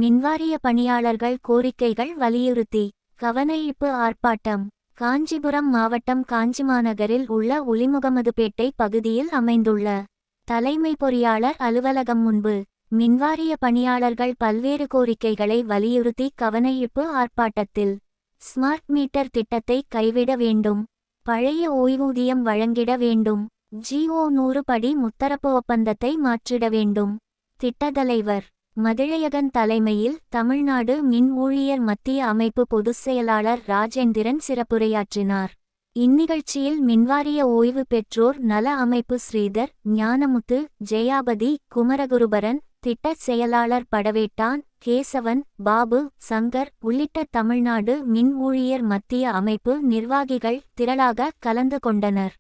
மின்வாரிய பணியாளர்கள் கோரிக்கைகள் வலியுறுத்தி கவனஈர்ப்பு ஆர்ப்பாட்டம். காஞ்சிபுரம் மாவட்டம் காஞ்சிமாநகரில் உள்ள ஒலிமுகமதுபேட்டை பகுதியில் அமைந்துள்ள தலைமை பொறியாளர் அலுவலகம் முன்பு மின்வாரிய பணியாளர்கள் பல்வேறு கோரிக்கைகளை வலியுறுத்தி கவனஈர்ப்பு ஆர்ப்பாட்டத்தில் ஸ்மார்ட் மீட்டர் திட்டத்தை கைவிட வேண்டும், பழைய ஓய்வூதியம் வழங்கிட வேண்டும், ஜிஓ 100 படி முத்தரப்பு ஒப்பந்தத்தை மாற்றிட வேண்டும். திட்டத்தலைவர் மதிழயகன் தலைமையில் தமிழ்நாடு மின் ஊழியர் மத்திய அமைப்பு பொதுச் செயலாளர் ராஜேந்திரன் சிறப்புரையாற்றினார். இந்நிகழ்ச்சியில் மின்வாரிய ஓய்வு பெற்றோர் நல அமைப்பு ஸ்ரீதர், ஞானமுத்து, ஜெயாபதி, குமரகுருபரன், திட்டச் செயலாளர் படவேட்டான், கேசவன், பாபு, சங்கர் உள்ளிட்ட தமிழ்நாடு மின் ஊழியர் மத்திய அமைப்பு நிர்வாகிகள் திரளாக கலந்து கொண்டனர்.